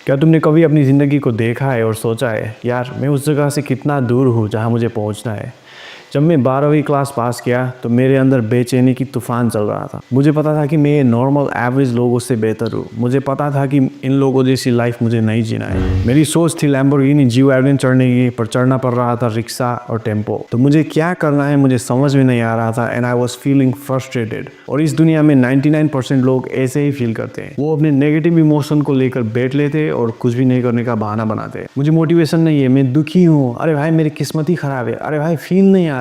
क्या तुमने कभी अपनी ज़िंदगी को देखा है और सोचा है यार मैं उस जगह से कितना दूर हूँ जहाँ मुझे पहुँचना है। जब मैं 12वीं क्लास पास किया तो मेरे अंदर बेचैनी की तूफान चल रहा था। मुझे पता था कि मैं नॉर्मल एवरेज लोगों से बेहतर हूँ। मुझे पता था कि इन लोगों जैसी लाइफ मुझे नहीं जीना है। मेरी सोच थी लैम्बोर्गिनी जी-वैगन चढ़ने की, पर चढ़ना पड़ रहा था रिक्शा और टेम्पो। तो मुझे क्या करना है मुझे समझ में नहीं आ रहा था and I was feeling frustrated. और इस दुनिया में 99% लोग ऐसे ही फील करते हैं। वो अपने नेगेटिव इमोशन को लेकर बैठ लेते और कुछ भी नहीं करने का बहाना बनाते। मुझे मोटिवेशन नहीं है, मैं दुखी हूँ, अरे भाई मेरी किस्मत ही खराब है, अरे भाई फील नहीं आ रहा।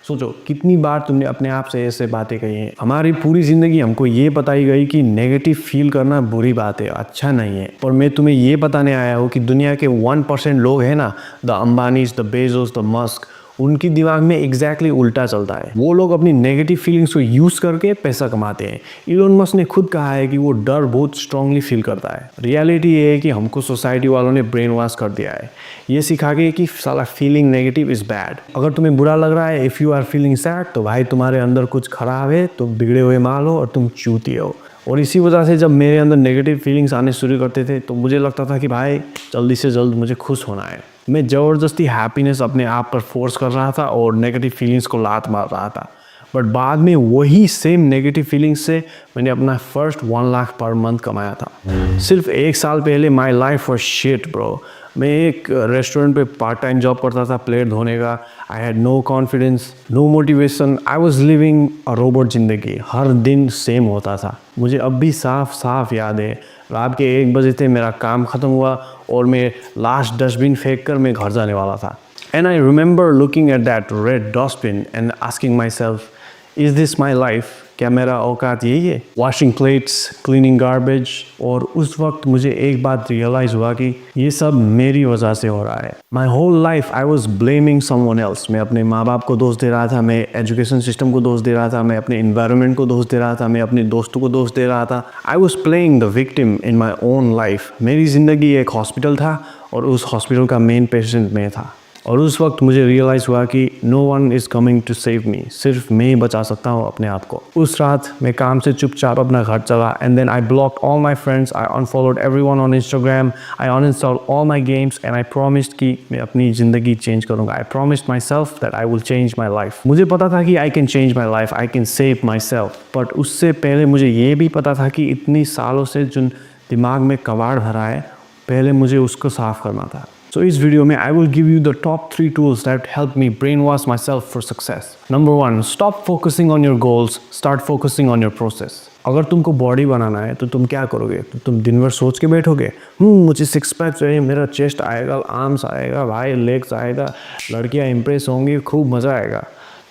सोचो कितनी बार तुमने अपने आप से ऐसे बातें कही हैं। हमारी पूरी ज़िंदगी हमको ये बताई गई कि नेगेटिव फील करना बुरी बात है, अच्छा नहीं है। और मैं तुम्हें ये बताने आया हूँ कि दुनिया के 1% लोग हैं ना, the Ambanis, the Bezos, the Musk, उनकी दिमाग में एग्जैक्टली उल्टा चलता है। वो लोग अपनी नेगेटिव फीलिंग्स को यूज़ करके पैसा कमाते हैं। इलोन मस्क ने खुद कहा है कि वो डर बहुत स्ट्रांगली फील करता है। रियलिटी ये है कि हमको सोसाइटी वालों ने ब्रेन वॉश कर दिया है, ये सिखा के कि साला फीलिंग नेगेटिव इज़ बैड। अगर तुम्हें बुरा लग रहा है, if you are feeling sad, तो भाई तुम्हारे अंदर कुछ खराब है, तुम बिगड़े हुए माल हो और तुम चूतिए हो। और इसी वजह से जब मेरे अंदर नेगेटिव फीलिंग्स आने शुरू करते थे तो मुझे लगता था कि भाई जल्दी से जल्द मुझे खुश होना है। मैं ज़बरदस्ती हैप्पीनेस अपने आप पर फोर्स कर रहा था और नेगेटिव फीलिंग्स को लात मार रहा था। बट बाद में वही सेम नेगेटिव फीलिंग्स से मैंने अपना फर्स्ट 1 लाख पर मंथ कमाया था। सिर्फ 1 साल पहले my life was shit bro. मैं एक रेस्टोरेंट पे पार्ट टाइम जॉब करता था प्लेट धोने का। I had no confidence, no motivation, I was living a robot ज़िंदगी। हर दिन सेम होता था। मुझे अब भी साफ साफ याद है, रात के 1 बजे थे, मेरा काम ख़त्म हुआ और मैं लास्ट डस्टबिन फेंक कर मैं घर जाने वाला था। And I remember looking at that red dustbin and asking my self, is this my life? क्या मेरा औकात यही है? Washing plates, cleaning garbage. और उस वक्त मुझे एक बात रियलाइज़ हुआ कि ये सब मेरी वजह से हो रहा है। My whole life I was blaming someone else. मैं अपने माँ बाप को दोष दे रहा था, मैं एजुकेशन सिस्टम को दोष दे रहा था, मैं अपने इन्वायरमेंट को दोष दे रहा था, मैं अपने दोस्तों को दोष दे रहा था। I was playing the victim in my own life. मेरी ज़िंदगी एक हॉस्पिटल था और उस हॉस्पिटल का मेन पेशेंट मैं था। और उस वक्त मुझे रियलाइज़ हुआ कि no one is coming to save me, सिर्फ मैं ही बचा सकता हूँ अपने आप को। उस रात मैं काम से चुपचाप अपना घर चला and then I blocked all my friends, I unfollowed everyone on Instagram, I uninstalled all my games and I promised कि मैं अपनी ज़िंदगी चेंज करूँगा। I promised myself that I will change my life. मुझे पता था कि I can change my life, I can save myself. But उससे पहले मुझे ये भी पता था कि इतनी सालों से जो दिमाग में कबाड़ भरा है, पहले मुझे उसको साफ करना था। So इस वीडियो में I will give you the top 3 tools that help me brainwash myself for success. Number 1, stop focusing on your goals, start focusing on your process. अगर तुमको बॉडी बनाना है तो तुम क्या करोगे? तो तुम दिन भर सोच के बैठोगे, मुझे 6 पैक चाहिए, मेरा चेस्ट आएगा, आर्म्स आएगा, भाई लेग्स आएगा, लड़कियां इंप्रेस होंगी, खूब मज़ा आएगा।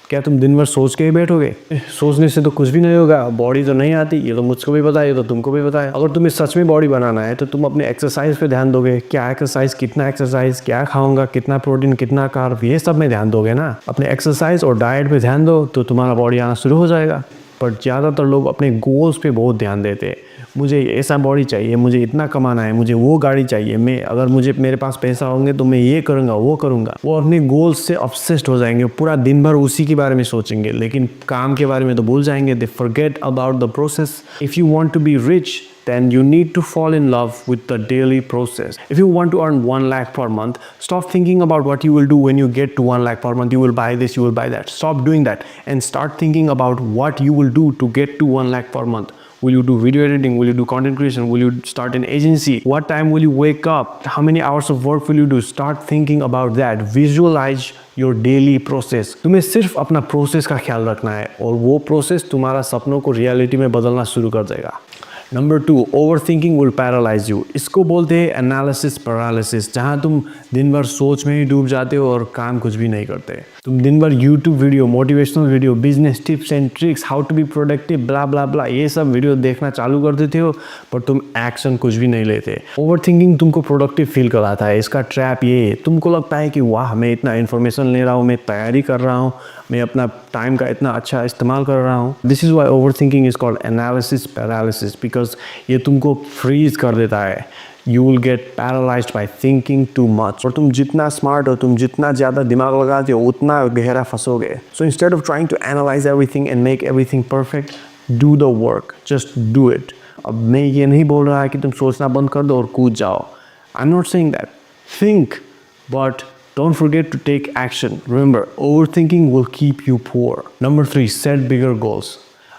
क्या तुम दिन भर सोच के ही बैठोगे? सोचने से तो कुछ भी नहीं होगा। बॉडी तो नहीं आती, ये तो मुझको भी पता है, ये तो तुमको भी पता है। अगर तुम्हें सच में बॉडी बनाना है तो तुम अपने एक्सरसाइज पे ध्यान दोगे। क्या एक्सरसाइज, कितना एक्सरसाइज, क्या खाऊंगा, कितना प्रोटीन, कितना कार्ब, ये सब में ध्यान दोगे ना। अपने एक्सरसाइज और डाइट पे ध्यान दो तो तुम्हारा बॉडी आना शुरू हो जाएगा। पर ज़्यादातर लोग अपने गोल्स पे बहुत ध्यान देते हैं। मुझे ऐसा बॉडी चाहिए, मुझे इतना कमाना है, मुझे वो गाड़ी चाहिए, मैं अगर मेरे पास पैसा होंगे तो मैं ये करूँगा, वो करूँगा। वो अपने गोल्स से ऑब्सेस्ड हो जाएंगे, पूरा दिन भर उसी के बारे में सोचेंगे, लेकिन काम के बारे में तो भूल जाएंगे। They forget about the process. If you want to be rich, then you need to fall in love with the daily process. If you want to earn 1 lakh per month, stop thinking about what you will do when you get to 1 lakh per month. You will buy this, you will buy that. Stop doing that and start thinking about what you will do to get to 1 lakh per month. Will you do video editing? Will you do content creation? Will you start an agency? What time will you wake up? How many hours of work will you do? Start thinking about that. Visualize your daily process. तुम्हें सिर्फ अपना process का ख्याल रखना है और वो process तुम्हारा सपनों को रियलिटी में बदलना शुरू कर देगा। Number 2, over thinking will paralyse you. इसको बोलते हैं एनालिसिस पैरालिसिस, जहाँ तुम दिन भर सोच में ही डूब जाते हो और काम कुछ भी नहीं करते। तुम दिन भर YouTube video, motivational video, business tips and tricks, how to be productive, blah blah blah, ये सब वीडियो देखना चालू कर देते हो, पर तुम एक्शन कुछ भी नहीं लेते। ओवर थिंकिंग तुमको प्रोडक्टिव फील कराता है। इसका ट्रैप ये है, तुमको लगता है कि वाह मैं इतना इन्फॉर्मेशन ले रहा हूँ, मैं तैयारी कर रहा हूँ, मैं अपना टाइम का इतना अच्छा इस्तेमाल कर रहा हूँ। This is why over thinking is called analysis paralysis, because ये तुमको फ्रीज कर देता है। You will get paralysed by thinking too much. और तुम जितना स्मार्ट हो, तुम जितना ज़्यादा दिमाग लगाते हो, उतना गहरा फंसोगे। So instead of trying to analyse everything and make everything perfect, do the work, just do it. अब मैं ये नहीं बोल रहा है कि तुम सोचना बंद कर दो और कूद जाओ। I'm not saying that. Think, but don't forget to take action. Remember, overthinking will keep you poor. Number 3, set bigger goals.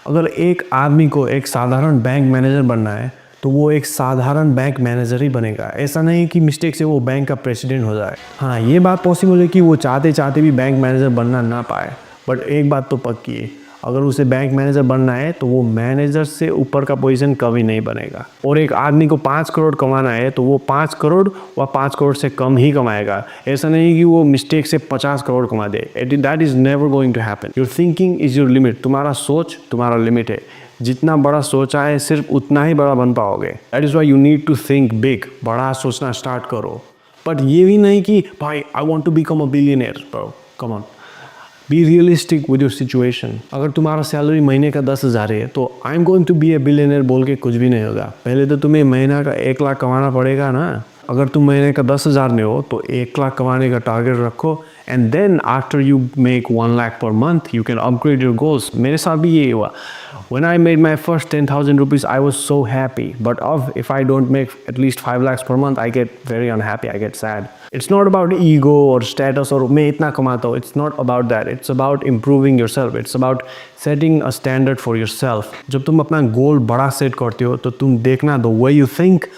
अगर एक आदमी को एक साधारण बैंक मैनेजर बनना है तो वो एक साधारण बैंक मैनेजर ही बनेगा। ऐसा नहीं कि मिस्टेक से वो बैंक का प्रेसिडेंट हो जाए। हाँ, ये बात पॉसिबल है कि वो चाहते चाहते भी बैंक मैनेजर बनना ना पाए, बट एक बात तो पक्की है, अगर उसे बैंक मैनेजर बनना है तो वो मैनेजर से ऊपर का पोजीशन कभी नहीं बनेगा। और एक आदमी को 5 करोड़ कमाना है तो वो 5 करोड़ व 5 करोड़ से कम ही कमाएगा। ऐसा नहीं कि वो मिस्टेक से 50 करोड़ कमा दे। That is never going to happen. Your thinking is your limit. तुम्हारा सोच तुम्हारा लिमिट है। जितना बड़ा सोचा है सिर्फ उतना ही बड़ा बन पाओगे। That is why you need to think big. बड़ा सोचना स्टार्ट करो, बट ये भी नहीं कि भाई I want to become a billionaire. Bro, come on, be realistic with your situation. अगर तुम्हारा सैलरी महीने का 10,000 है तो I am going to be a billionaire बोल के कुछ भी नहीं होगा। पहले तो तुम्हें महीना का 1 लाख कमाना पड़ेगा ना। अगर तुम महीने का 10,000 में हो तो 1 लाख कमाने का टारगेट रखो, and then after you make 1 lakh per month you can upgrade your goals. मेरे साथ भी ये हुआ। When I made my first 10,000 rupees, I was so happy. But if I don't make at least 5 lakhs per month, I get very unhappy. I get sad. It's not about ego or status or मैं इतना कमाता हूँ. It's not about that. It's about improving yourself. It's about setting a standard for yourself. जब तुम अपना गोल बड़ा set करते हो तो तुम देखना, the way you think,